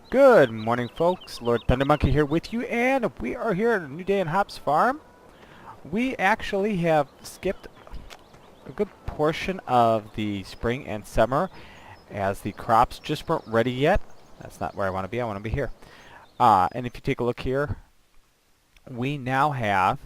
Good morning, folks. Lord Thundermonkey here with you, and we are here at a new day in Hobbs Farm. We actually have skipped a good portion of the spring and summer as the crops just weren't ready yet. That's not where I want to be. I want to be here. And if you take a look here, we now have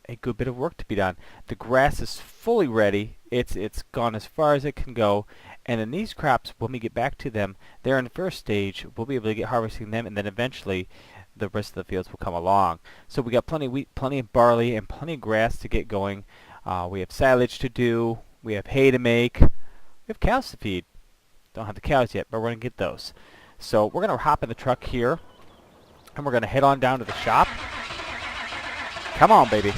a good bit of work to be done. The grass is fully ready. It's gone as far as it can go. And then these crops, when we get back to them, they're in the first stage. We'll be able to get harvesting them, and then eventually the rest of the fields will come along. So we got plenty of wheat, plenty of barley, and plenty of grass to get going. We have silage to do. We have hay to make. We have cows to feed. Don't have the cows yet, but we're going to get those. So we're going to hop in the truck here, and we're going to head on down to the shop. Come on, baby.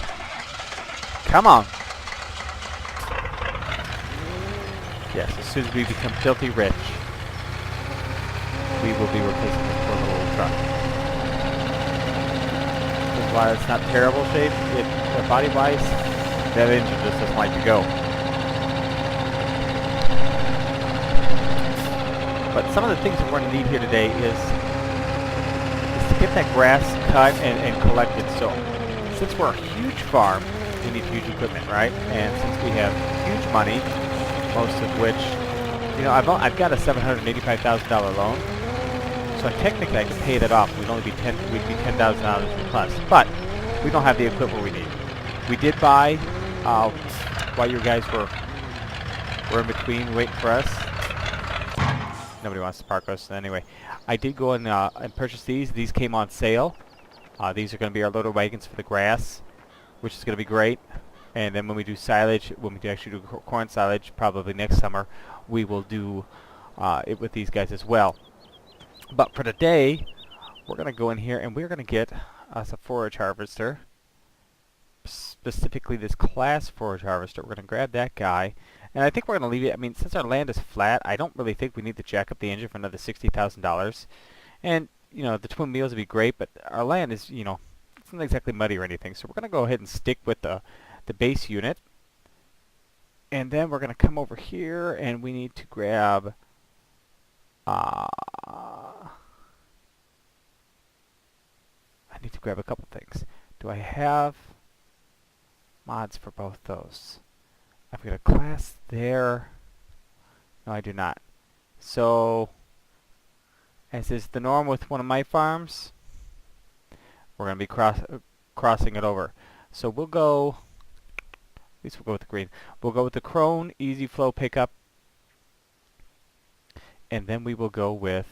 Come on. Yes, as soon as we become filthy rich, we will be replacing this poor little truck. That's why it's not terrible shape. Body-wise, that engine just doesn't like to go. But some of the things that we're going to need here today is to get that grass cut and collected. So, since we're a huge farm, we need huge equipment, right? And since we have huge money, most of which, I've got a $785,000 loan, so technically I could pay that off. We'd be $10,000 plus, but we don't have the equipment we need. We did buy while you guys were in between waiting for us. Nobody wants to park us anyway. I did go and purchase these. These came on sale. These are going to be our loader wagons for the grass, which is going to be great. And then when we do silage, when we do actually do corn silage, probably next summer, we will do it with these guys as well. But for today, we're going to go in here and we're going to get us a forage harvester. Specifically this class forage harvester. We're going to grab that guy. And I think we're going to leave it. I mean, since our land is flat, I don't really think we need to jack up the engine for another $60,000. And, the twin wheels would be great, but our land is, it's not exactly muddy or anything. So we're going to go ahead and stick with the base unit, and then we're going to come over here and we need to grab I need to grab a couple things. Do I have mods for both those? I've got a class there. No, I do not. So, as is the norm with one of my farms, we're going to be crossing it over. So we'll go, at least we'll go with the green. We'll go with the Krone Easy Flow Pickup. And then we will go with,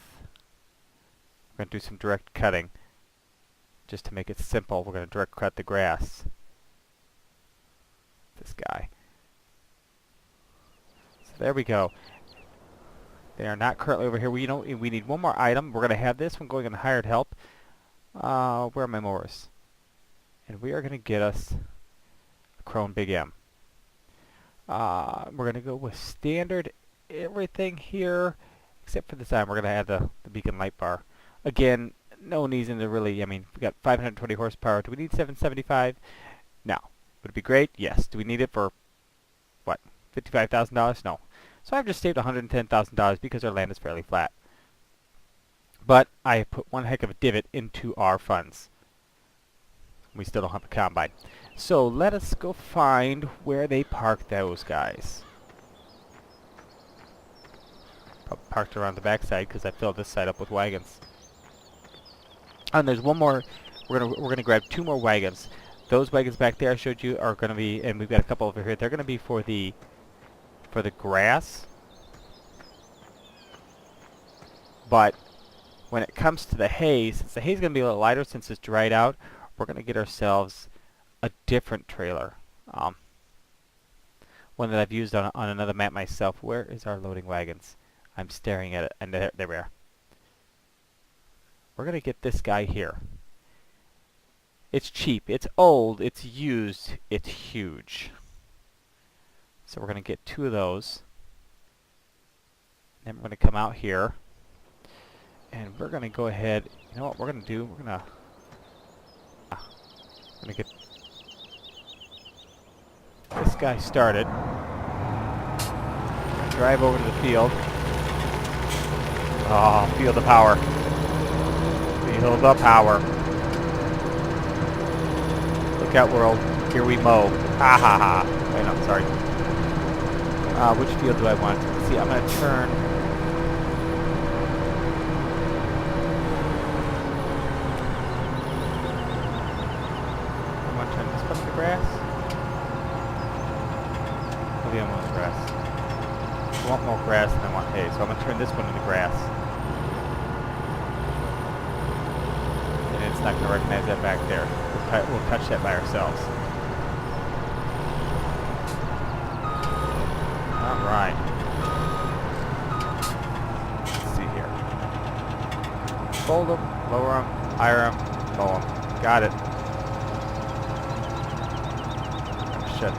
we're going to do some direct cutting. Just to make it simple, we're going to direct cut the grass. This guy. So there we go. They are not currently over here. We need one more item. We're going to have this one going in hired help. Where are my mowers? And we are going to get us a Krone Big M. We're going to go with standard everything here, except for the design. We're going to add the beacon light bar. Again, no reason to really, we got 520 horsepower. Do we need 775? No. Would it be great? Yes. Do we need it for, what, $55,000? No. So I've just saved $110,000 because our land is fairly flat. But I put one heck of a divot into our funds. We still don't have a combine. So let us go find where they park those guys. Probably parked around the backside because I filled this side up with wagons. And there's one more. We're gonna grab two more wagons. Those wagons back there I showed you are gonna be, and we've got a couple over here. They're gonna be for the grass. But when it comes to the hay, since the hay's gonna be a little lighter since it's dried out, we're going to get ourselves a different trailer. One that I've used on another map myself. Where is our loading wagons? I'm staring at it, and there we are. We're going to get this guy here. It's cheap, it's old, it's used, it's huge. So we're going to get two of those. Then we're going to come out here. And we're going to go ahead, you know what we're going to do? We're going to get this guy started. Drive over to the field. Oh, feel the power. Feel the power. Look out, world. Here we mow. Ha ha ha. Wait, no, sorry. Which field do I want? Let's see, I'm going to turn. I'm going to turn this one to the grass. Oh, the other one's grass. I want more grass than I want hay, so I'm going to turn this one into grass. And it's not going to recognize that back there. We'll touch that by ourselves. Alright. Let's see here. Fold them, lower them, higher them, mow them. Got it. Shit.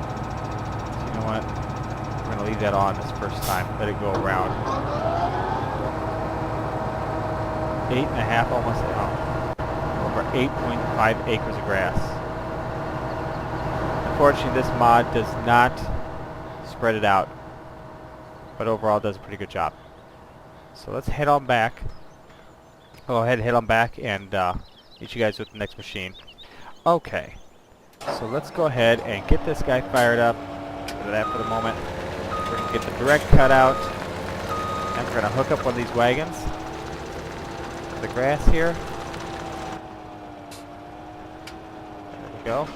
You know what? We're going to leave that on this first time. Let it go around. 8.5 almost. Over 8.5 acres of grass. Unfortunately, this mod does not spread it out, but overall does a pretty good job. So let's head on back. Go ahead and head on back and meet you guys with the next machine. Okay, so let's go ahead and get this guy fired up. Get rid of that for the moment. We're going to get the direct cut out, and we're going to hook up one of these wagons to the grass here. There we go.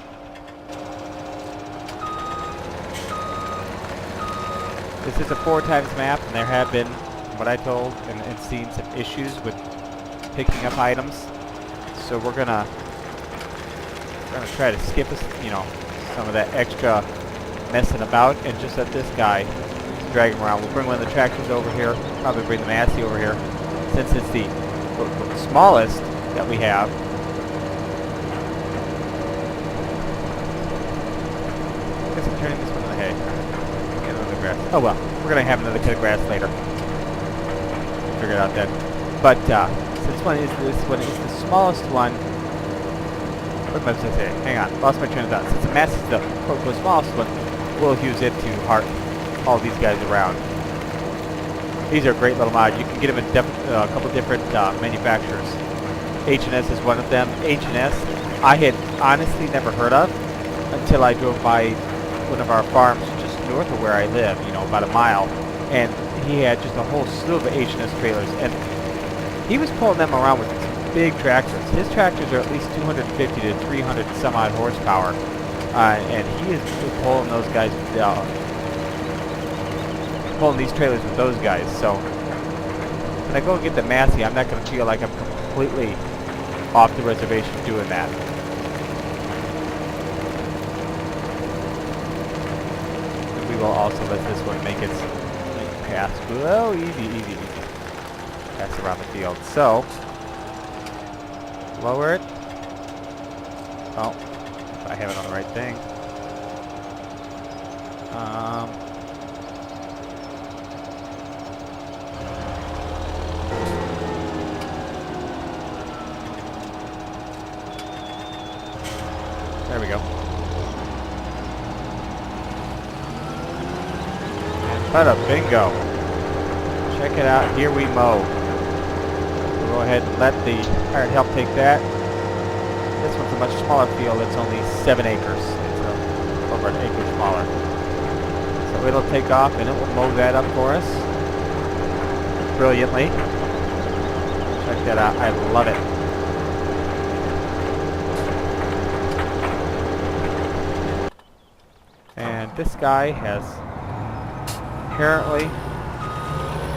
This is a 4x map, and there have been, from what I told and seen, some issues with picking up items. So we're gonna try to skip some of that extra messing about and just let this guy drag him around. We'll bring one of the tractors over here. Probably bring the Massey over here, since it's the smallest that we have. I guess I'm turning this one to the hay. Grass. Oh well, we're gonna have another cut of grass later. Figure it out then. But since this one is the smallest one. What am I supposed to say? Hang on, lost my train of thought. Since the mass is the smallest one, we'll use it to heart all these guys around. These are great little mods. You can get them at a couple different manufacturers. H&S is one of them. H&S I had honestly never heard of until I drove by one of our farms north of where I live, about a mile, and he had just a whole slew of H&S trailers, and he was pulling them around with some big tractors. His tractors are at least 250 to 300 some odd horsepower, and he is pulling those guys, pulling these trailers with those guys. So when I go and get the Massey, I'm not going to feel like I'm completely off the reservation doing that. We'll also let this one make its pass. Whoa, easy. Pass around the field. So, lower it. Oh, if I have it on the right thing. There we go. Bada bingo. Check it out. Here we mow. We'll go ahead and let the hired help take that. This one's a much smaller field. It's only 7 acres. It's over an acre smaller. So it'll take off and it will mow that up for us brilliantly. Check that out. I love it. And this guy has apparently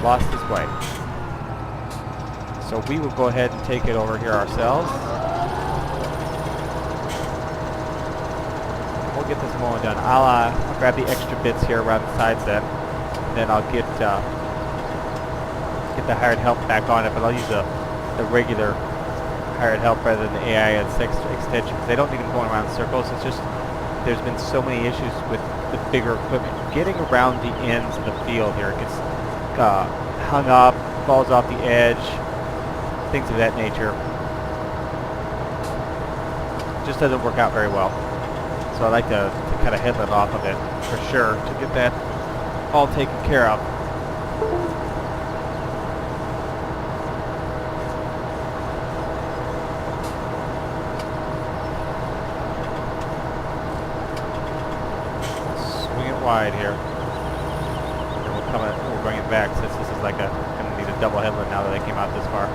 lost his way. So we will go ahead and take it over here ourselves. We'll get this mowing done. I'll grab the extra bits here around the sides then. Then I'll get the hired help back on it, but I'll use the regular hired help rather than the AI extension, because they don't need them going around in circles. It's just there's been so many issues with the bigger equipment. Getting around the ends of the field here, it gets hung up, falls off the edge, things of that nature. Just doesn't work out very well. So I like to cut a headland off of it for sure to get that all taken care of. wide here. And we'll bring it back since this is like gonna need a double headland now that they came out this far.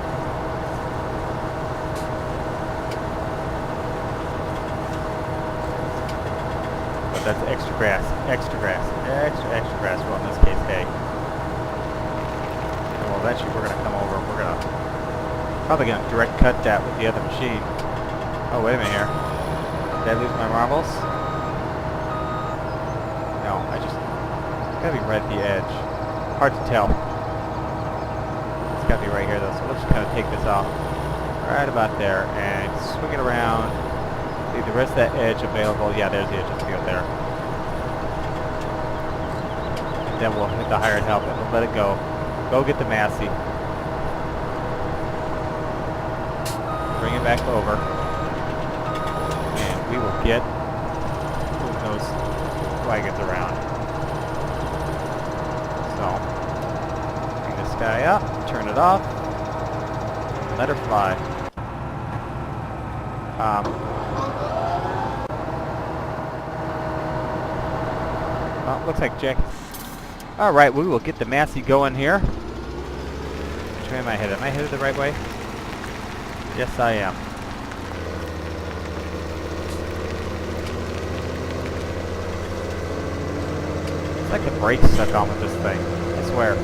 But that's extra grass, extra grass, extra grass. Well, in this case, hay. And well, eventually we're gonna come over. We're probably gonna direct cut that with the other machine. Oh, wait a minute here. Did I lose my marbles? No, it's gotta be right at the edge. Hard to tell. It's gotta be right here though, so let's just kind of take this off right about there and swing it around. Leave the rest of that edge available. Yeah, there's the edge of the field there. And then we'll hit the hired help and we'll let it go. Go get the Massey. Bring it back over. And we will get those wagons around. So, bring this guy up, turn it off, and let her fly. Well, looks like Jack. Alright, we will get the Massey going here. Which way am I headed? Am I headed the right way? Yes, I am. It's like the brakes stuck on with this thing, I swear.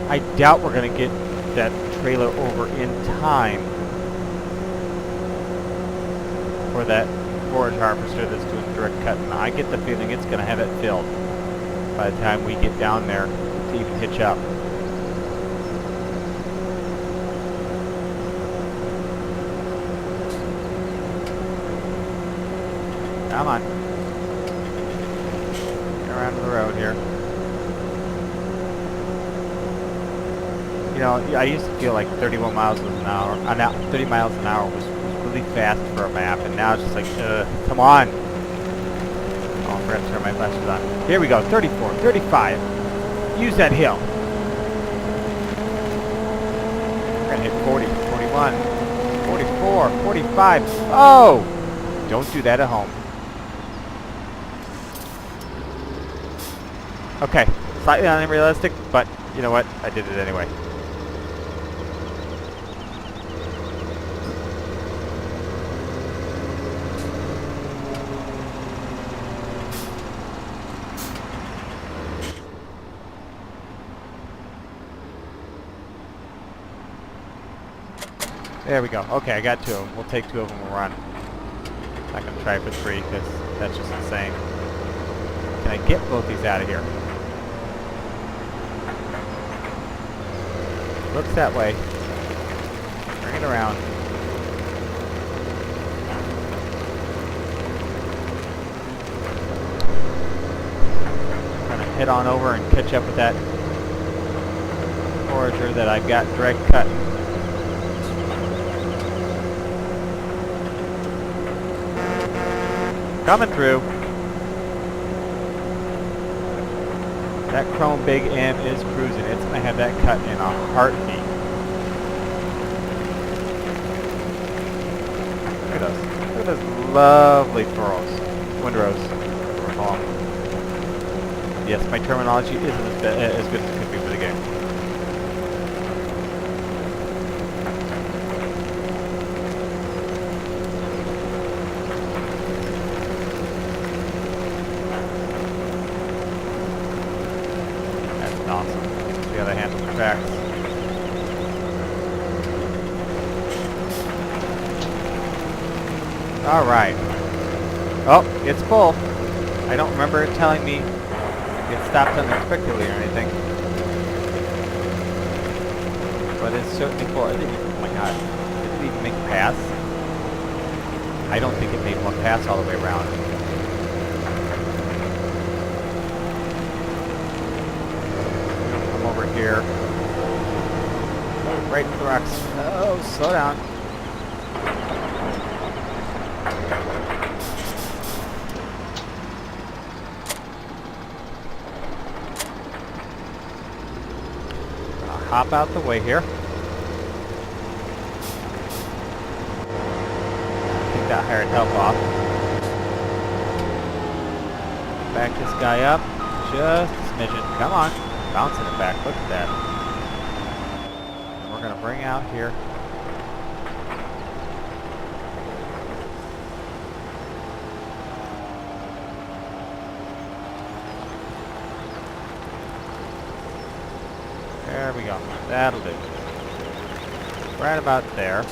I doubt we're going to get that trailer over in time for that forage harvester that's doing direct cutting. I get the feeling it's going to have it filled by the time we get down there to even hitch up. Come on. Get around to the road here. You know, I used to feel like 31 miles an hour, 30 miles an hour was really fast for a map, and now it's just like, come on. Oh, I forgot to turn my flashers on. Here we go, 34, 35. Use that hill. We're gonna hit 40, 41, 44, 45. Oh! Don't do that at home. Okay, slightly unrealistic, but you know what? I did it anyway. There we go. Okay, I got two of them. We'll take two of them and run. I'm not going to try for three because that's just insane. Can I get both these out of here? Looks that way. Bring it around. Gonna head on over and catch up with that forager that I've got direct cutting. Coming through. That Krone Big M is cruising. It's going to have that cut in a heartbeat. Look at us. Look at those lovely furrows. Windrows. Yes, my terminology isn't as good as it could be for the game. Awesome. The other hand with the tracks. Alright. Oh, it's full. I don't remember it telling me it stopped unexpectedly or anything. But it's certainly full. Oh my god. Did it even make a pass? I don't think it made one pass all the way around. Here. Right in the rocks. Oh, slow down. I'll hop out the way here. Take that hired help off. Back this guy up. Just a smidgen. Come on. Bouncing it back. Look at that. And we're going to bring out here. There we go. That'll do. Right about there.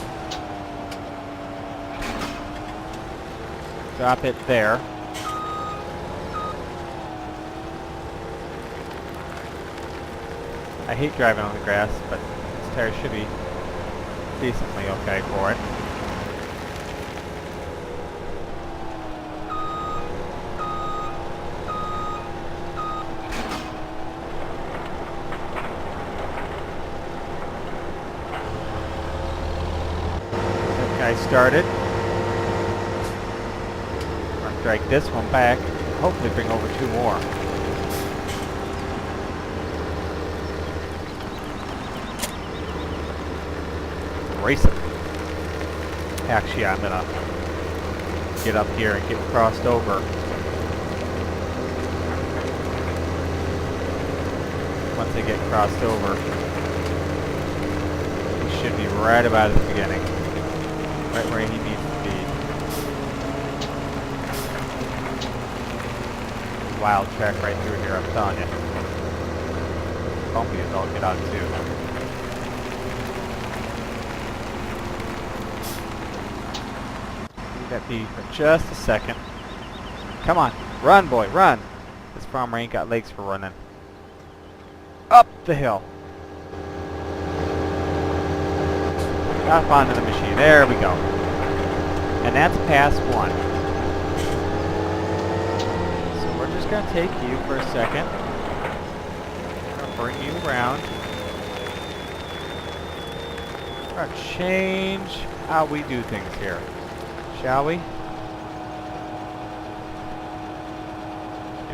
Drop it there. I hate driving on the grass, but this tire should be decently okay for it. I started. I'm going to drag this one back, hopefully bring over 2 more. Race it. Actually, I'm going to get up here and get crossed over. Once I get crossed over, he should be right about at the beginning. Right where he needs to be. Wild track right through here, I'm telling you. Bumpy as all get out too. Leave that be for just a second. Come on, run boy, run! This farmer ain't got legs for running. Up the hill. Up onto the machine. There we go. And that's pass 1. So we're just going to take you for a second. I'm going to bring you around. We're going to change how we do things here. Shall we? You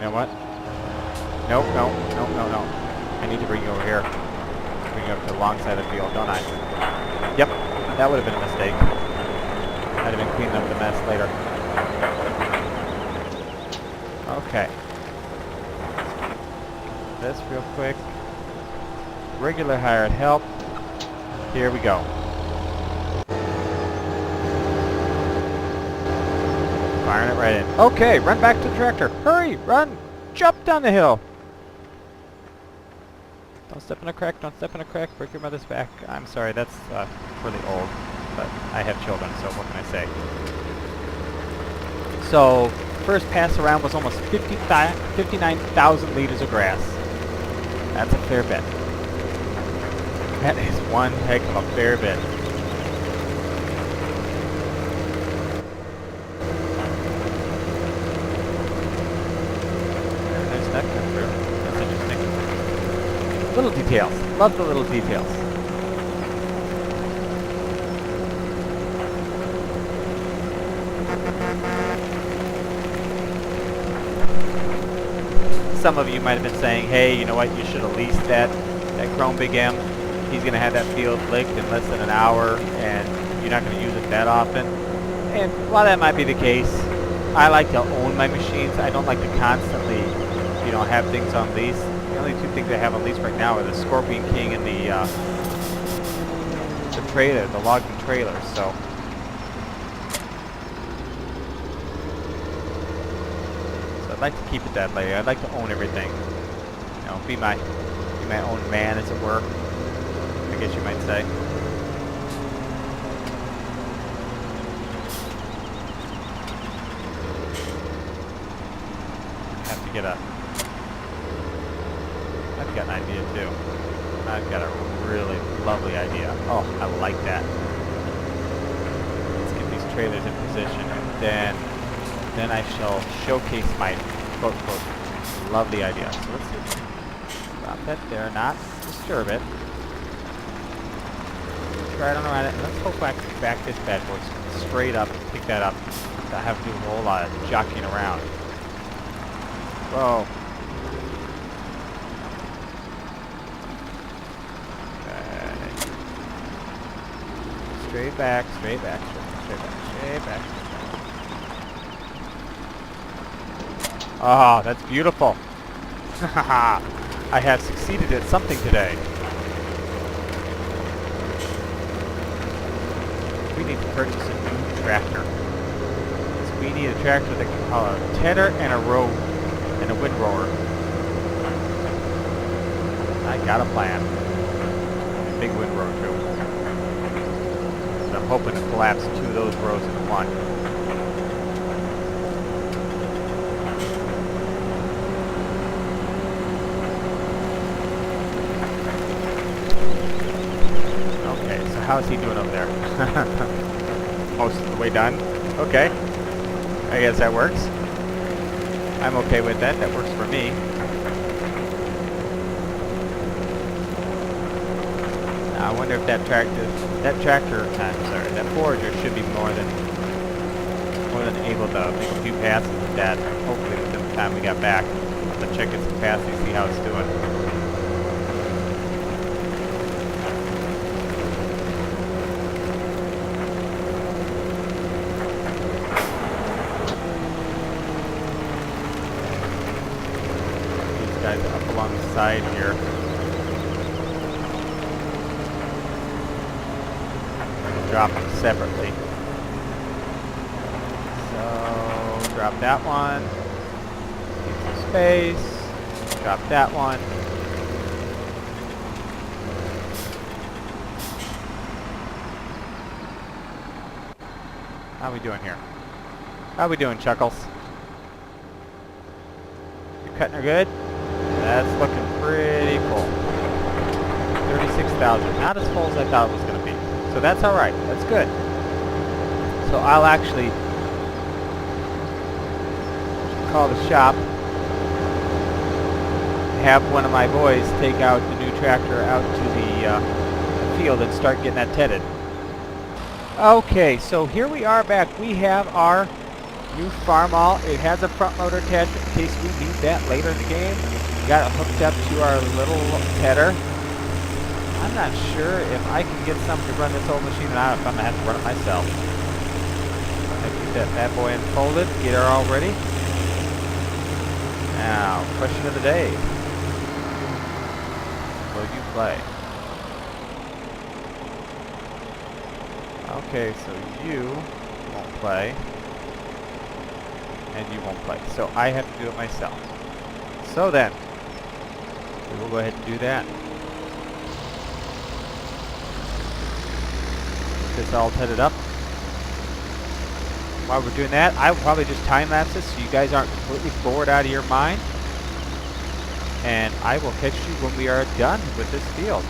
know what? Nope, no. I need to bring you over here. Bring you up to the long side of the field, don't I? Yep, that would have been a mistake. I'd have been cleaning up the mess later. Okay. This real quick. Regular hired help. Here we go. Firing it right in. Okay, run back to the tractor. Hurry, run, jump down the hill. Don't step in a crack, don't step in a crack, break your mother's back. I'm sorry, that's really old, but I have children, so what can I say? So, first pass around was almost 59,000 liters of grass. That's a fair bit. That is one heck of a fair bit. There's that come through. That's interesting. Little details. Love the little details. Some of you might have been saying, hey, you know what, you should have leased that Krone Big M. He's going to have that field licked in less than an hour, and you're not going to use it that often. And while that might be the case, I like to own my machines. I don't like to constantly, you know, have things on lease. The only 2 things I have on lease right now are the Scorpion King and the trailer, the logging trailer. So I'd like to keep it that way. I'd like to own everything. You know, be my own man, as it were. I guess you might say. Have to get a. I've got an idea too. I've got a really lovely idea. Oh, I like that. Let's get these trailers in position, and then I shall showcase my quote lovely idea. So let's see. Drop that there, not disturb it. Right on around it. Let's go back this bad boy straight up and pick that up. I have to do a whole lot of jockeying around. Whoa. Okay. Straight back, straight back, straight back, straight back. Oh, that's beautiful. I have succeeded at something today. We need to purchase a new tractor. So we need a tractor that can haul a tedder and a row and a windrower. I got a plan. A big windrower too. So I'm hoping to collapse 2 of those rows into one. How's he doing over there? Most of the way done? Okay. I guess that works. I'm okay with that. That works for me. Now, I wonder if that Forager should be more than able to make a few passes with that. Hopefully within the time we got back. I'll check its capacity, see how it's doing. Guys up along the side here. Drop them separately. So drop that one. Keep some space. Drop that one. How we doing here? How we doing, Chuckles? You cutting her good? That's looking pretty full. 36,000. Not as full as I thought it was going to be. So that's alright. That's good. So I'll actually call the shop. Have one of my boys take out the new tractor out to the field and start getting that tedded. Okay, so here we are back. We have our new farm all. It has a front loader attachment in case we need that later in the game. Got it hooked up to our little tedder. I'm not sure if I can get something to run this old machine, and I don't know if I'm going to have to run it myself. Let's get that bad boy unfolded, get her all ready. Now, question of the day. Will you play? Okay, so you won't play. And you won't play. So I have to do it myself. So then, we will go ahead and do that. Get this all tedded up. While we're doing that, I will probably just time-lapse this so you guys aren't completely bored out of your mind. And I will catch you when we are done with this field.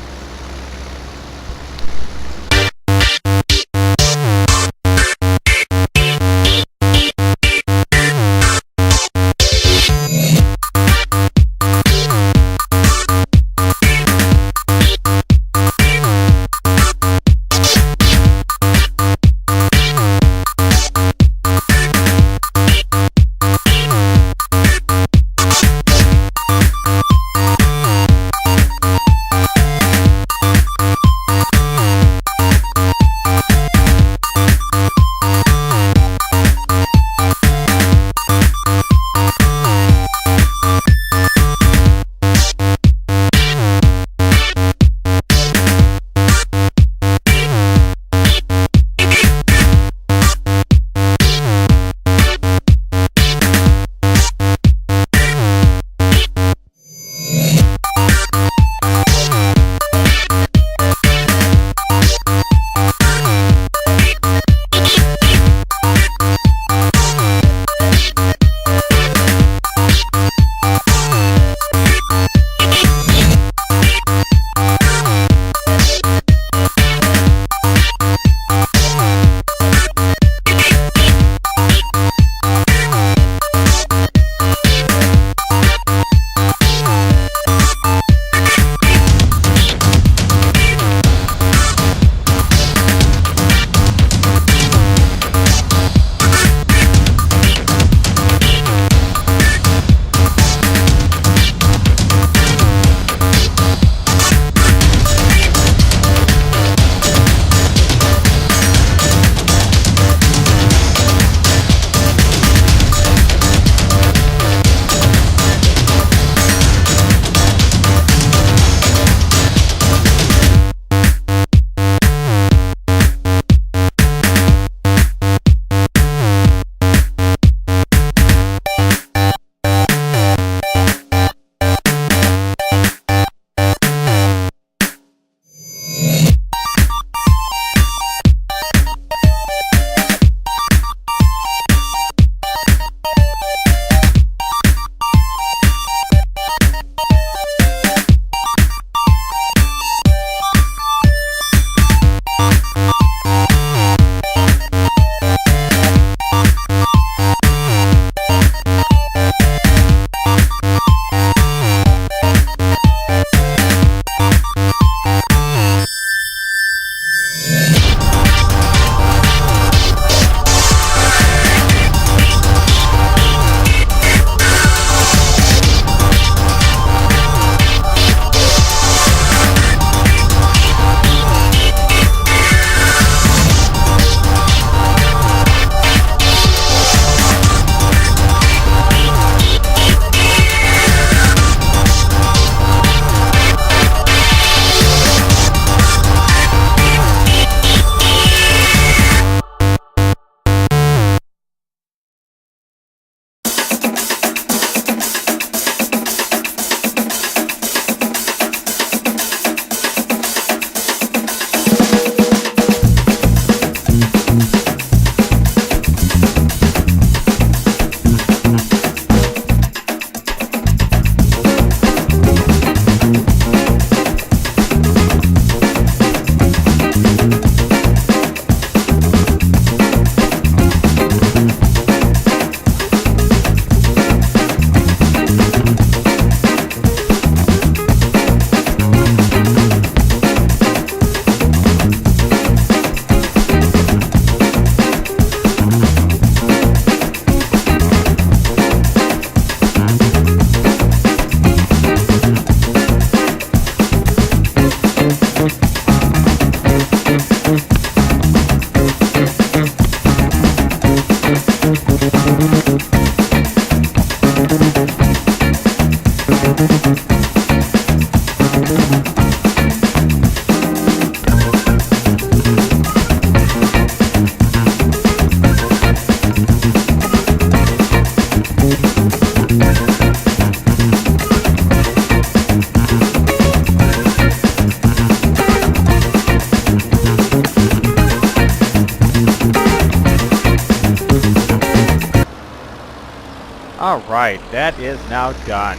Alright, that is now done.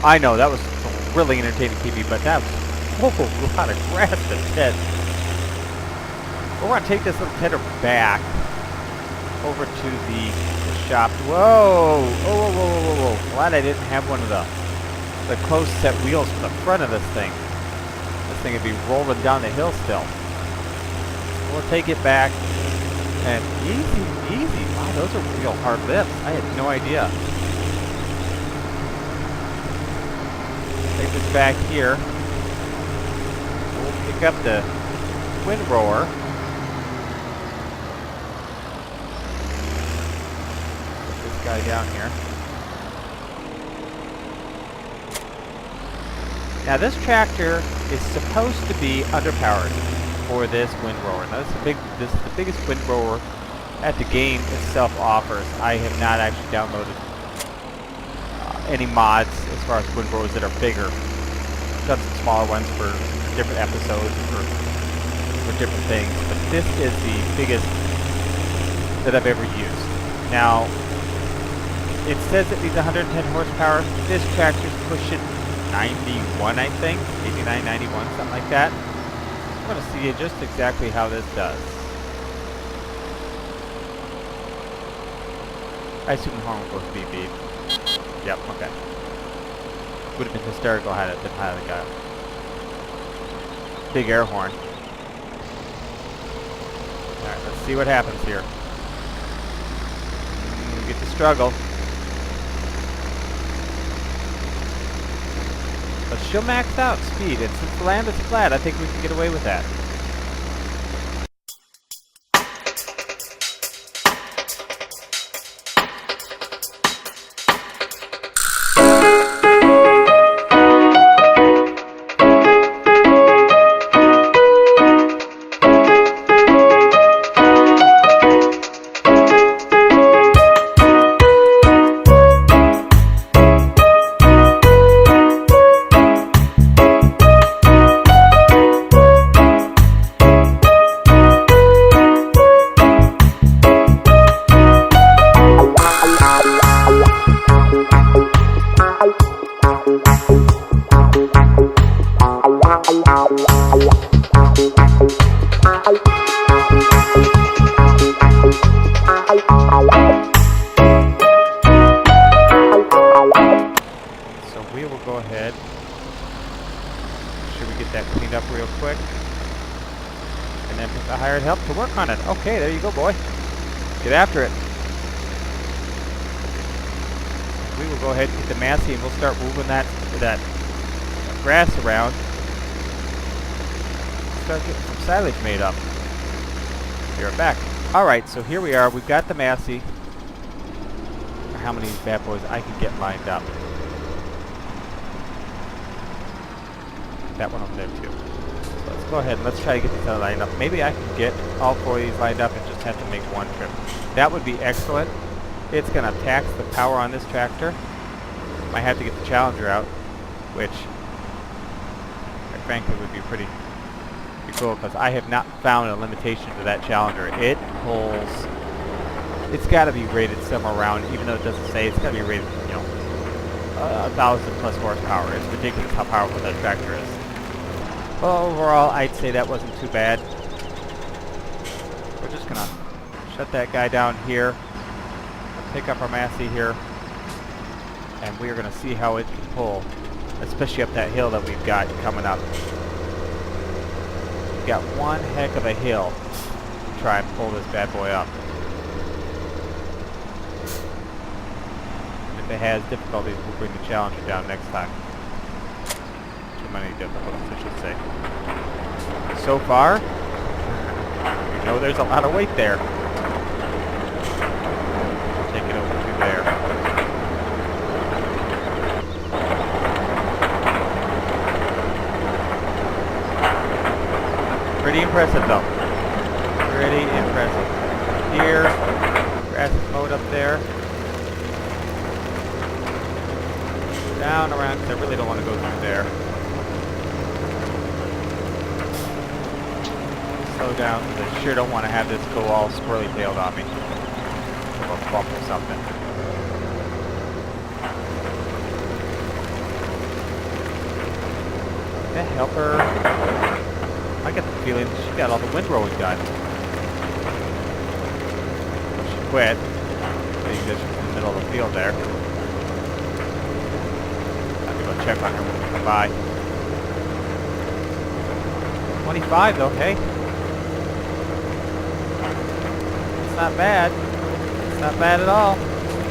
I know, that was really entertaining TV, but that was a lot of grass to tend. We're going to take this little tedder back over to the shop. Whoa! Whoa. Glad I didn't have one of the closed set wheels for the front of this thing. This thing would be rolling down the hill still. We'll take it back. And easy. Wow, those are real hard lifts. I had no idea. Take this back here. We'll pick up the windrower. Put this guy down here. Now this tractor is supposed to be underpowered for this windrower. Now this is the biggest windrower that the game itself offers. I have not actually downloaded any mods as far as windrowers that are bigger. I've done some smaller ones for different episodes for different things, but this is the biggest that I've ever used. Now it says it needs 110 horsepower. This tractor's pushing 91, I think, 89, 91, something like that. I'm going to see just exactly how this does. I assume the horn will go beep beep. Yep, okay. Would have been hysterical had it been had a guy. Big air horn. Alright, let's see what happens here. We get to struggle. But she'll max out speed, and since the land is flat, I think we can get away with that. Help to work on it. Okay, there you go, boy. Get after it. We will go ahead and get the Massey and we'll start moving that grass around. Start getting some silage made up. Be right back. Alright, so here we are. We've got the Massey. How many of these bad boys I can get lined up? That one over there too. Let's go ahead and let's try to get this lined up. Maybe I can get all four of these lined up and just have to make one trip. That would be excellent. It's going to tax the power on this tractor. Might have to get the Challenger out, which, quite frankly, would be pretty cool because I have not found a limitation to that Challenger. It pulls. It's got to be rated somewhere around, even though it doesn't say, it's got to be rated, 1,000 plus horsepower. It's ridiculous how powerful that tractor is. Well, overall, I'd say that wasn't too bad. We're just gonna shut that guy down here, pick up our Massey here, and we are gonna see how it can pull, especially up that hill that we've got coming up. We've got one heck of a hill to try and pull this bad boy up. If it has difficulties, we'll bring the Challenger down next time. Many difficulties, I should say. So far, you know there's a lot of weight there. Take it over to there. impressive though. Pretty impressive. Here, grass is mowed up there. Down around, because I really don't want to go through there. Slow down, because I sure don't want to have this go all squirrely-tailed on me. Or bump or something. That helper, I get the feeling she got all the windrowing done. Well, she quit, being that she's in the middle of the field there. I'm going to go check on her when we come by. 25 though, hey. It's not bad. It's not bad at all.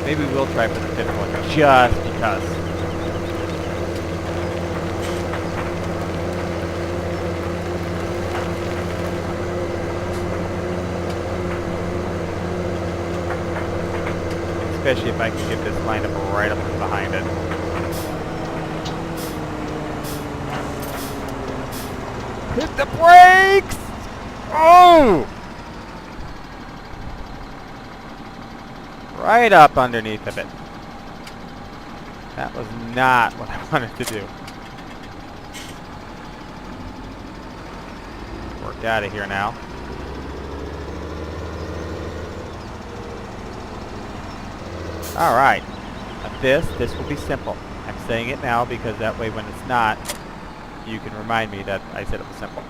Maybe we'll try for the 5th one, just because. Especially if I can get this lined up right up behind it. Hit the brakes! Oh! Right up underneath of it. That was not what I wanted to do. Worked out of here now. Alright, this will be simple. I'm saying it now because that way when it's not, you can remind me that I said it was simple.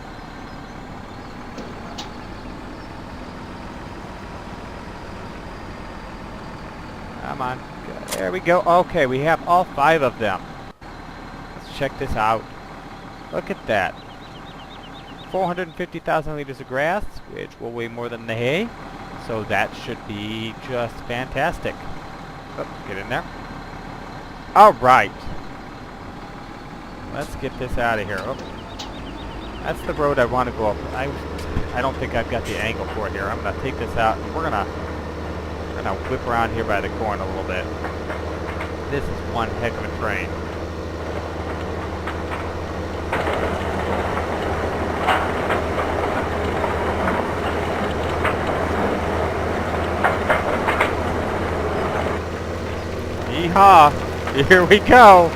Come on, there we go. Okay, we have all 5 of them. Let's check this out. Look at that. 450,000 liters of grass, which will weigh more than the hay. So that should be just fantastic. Oh, get in there. All right. Let's get this out of here. Oh, that's the road I want to go up. I don't think I've got the angle for it here. I'm going to take this out, and we're gonna whip around here by the corn a little bit. This is one heck of a train. Yeehaw! Here we go!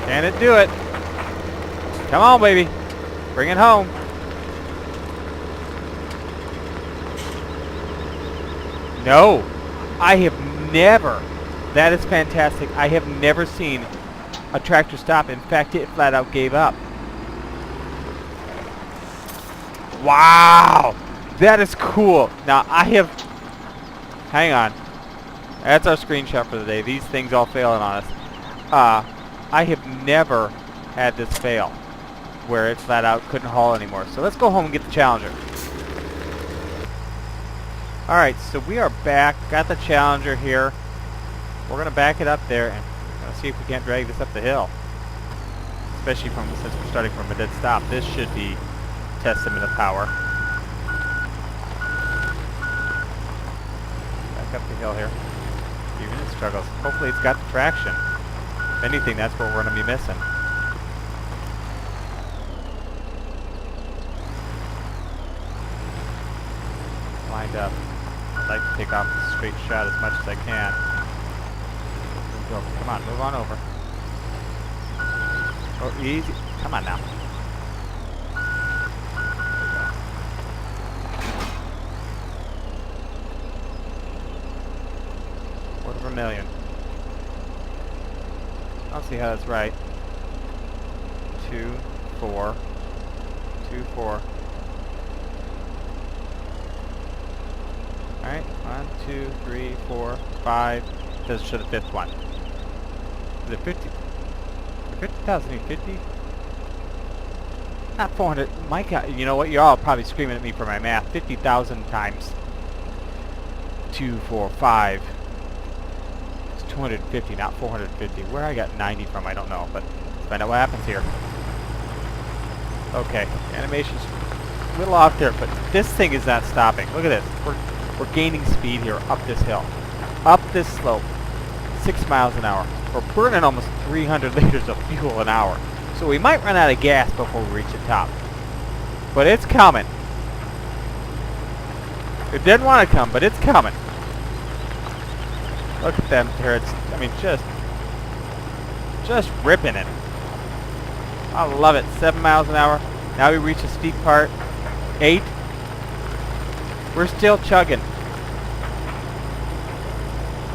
Can it do it? Come on, baby. Bring it home. No. I have never. That is fantastic. I have never seen a tractor stop. In fact, it flat out gave up. Wow. That is cool. Now, I have... Hang on. That's our screenshot for the day. These things all failing on us. I have never had this fail where it flat out couldn't haul anymore. So let's go home and get the Challenger. Alright, so we are back. Got the Challenger here. We're going to back it up there and see if we can't drag this up the hill. Especially since we're starting from a dead stop. This should be a testament of power. Back up the hill here. Even it struggles. Hopefully it's got the traction. If anything, that's what we're going to be missing. Lined up. I'd like to take off the straight shot as much as I can. Go. Come on, move on over. Oh, easy. Come on now. $250,000. I'll see how that's right. 2, 4, 2, 4. Alright, 1, 2, 3, 4, 5. Doesn't show the 5th one. Is it 50? 50,050? Not 400. My God, you know what? You're all probably screaming at me for my math. 50,000 times 2, 4, 5. 250, not 450. Where I got 90 from, I don't know, but let's find out what happens here. Okay, animation's a little off there, but this thing is not stopping. Look at this. We're gaining speed here up this hill. up this slope, 6 miles an hour. We're burning almost 300 liters of fuel an hour. So we might run out of gas before we reach the top. But it's coming. It didn't want to come, but it's coming. Look at them turrets. I mean, just ripping it. I love it. 7 miles an hour. Now we reach a steep part. 8. We're still chugging.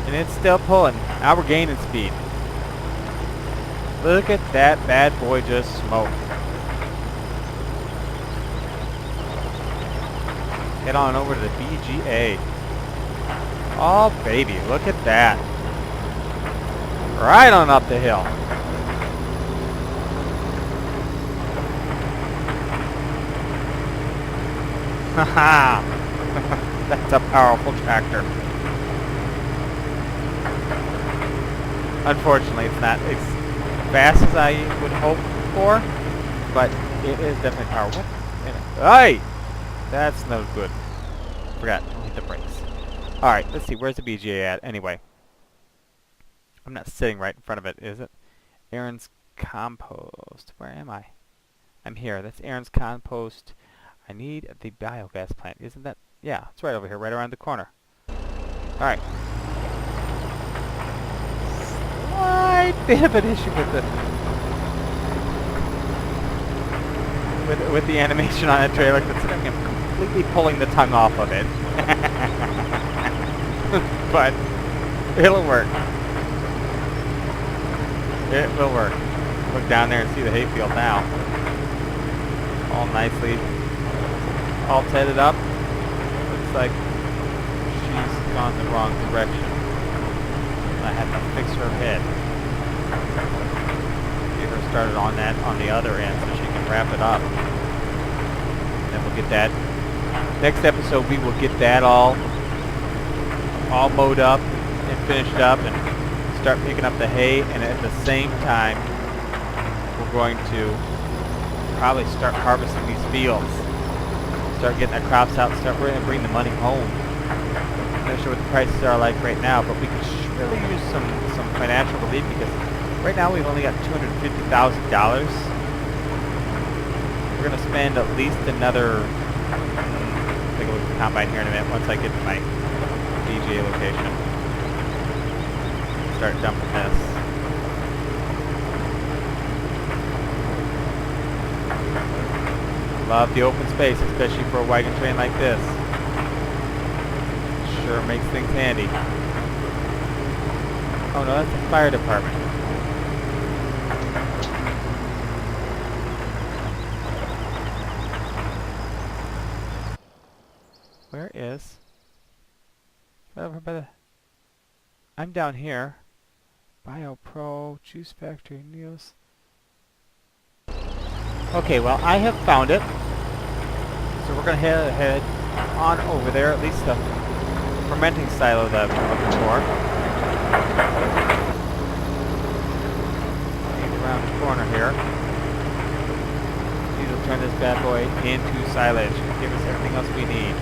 And it's still pulling. Now we're gaining speed. Look at that bad boy just smoke. Head on over to the BGA. Oh baby, look at that. Right on up the hill. Haha. That's a powerful tractor. Unfortunately, it's not as fast as I would hope for, but it is definitely powerful. Hey! That's no good. Forgot to hit the brakes. Alright, let's see. Where's the BGA at? Anyway. I'm not sitting right in front of it, is it? Aaron's Compost. Where am I? I'm here. That's Aaron's Compost. I need the biogas plant. Isn't that? Yeah, it's right over here, right around the corner. Alright. Slight bit of an issue with the animation on the trailer, considering I'm completely pulling the tongue off of it. But it'll work. It will work. Look down there and see the hayfield now. All nicely all headed up. Looks like she's gone the wrong direction. I had to fix her head. Get her started on that on the other end so she can wrap it up. And then we'll get that. Next episode we will get that all mowed up and finished up and start picking up the hay, and at the same time we're going to probably start harvesting these fields. Start getting the crops out, start bring the money home. I'm not sure what the prices are like right now, but we could really use some financial relief because right now we've only got $250,000. We're going to spend at least another, take a look at the combine here in a minute once I get to my DGA location. Start dumping this. Love the open space, especially for a wagon train like this. Sure makes things handy. Oh no, that's the fire department. Where is? Over by the. I'm down here. BioPro, Juice Factory, Neos. Okay, well, I have found it. So we're going to head on over there, at least the fermenting silo that we're looking for. Around the corner here. These will turn this bad boy into silage. Give us everything else we need.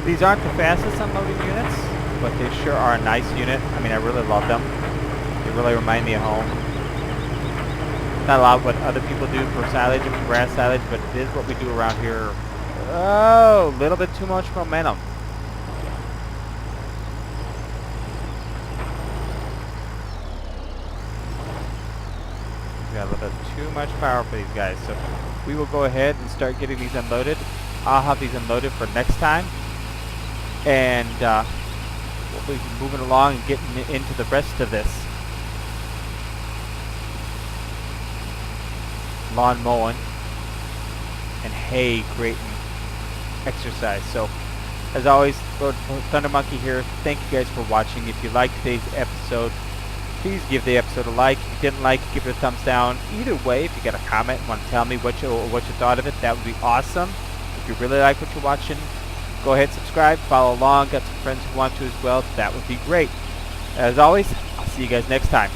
These aren't the fastest unloading units, but they sure are a nice unit. I mean, I really love them. They really remind me of home. Not a lot of what other people do for silage and for grass silage, but it is what we do around here. Oh, a little bit too much momentum. We got a little bit too much power for these guys, so we will go ahead and start getting these unloaded. I'll have these unloaded for next time, and we'll be moving along and getting into the rest of this lawn mowing and hay creating exercise. So as always, Lord Thunder Monkey here. Thank you guys for watching. If you liked today's episode, please give the episode a like. If you didn't like it, give it a thumbs down. Either way, if you got a comment and want to tell me what you thought of it, that would be awesome. If you really like what you're watching, go ahead and subscribe, follow along. Got some friends who want to as well, so that would be great. As always, I'll see you guys next time.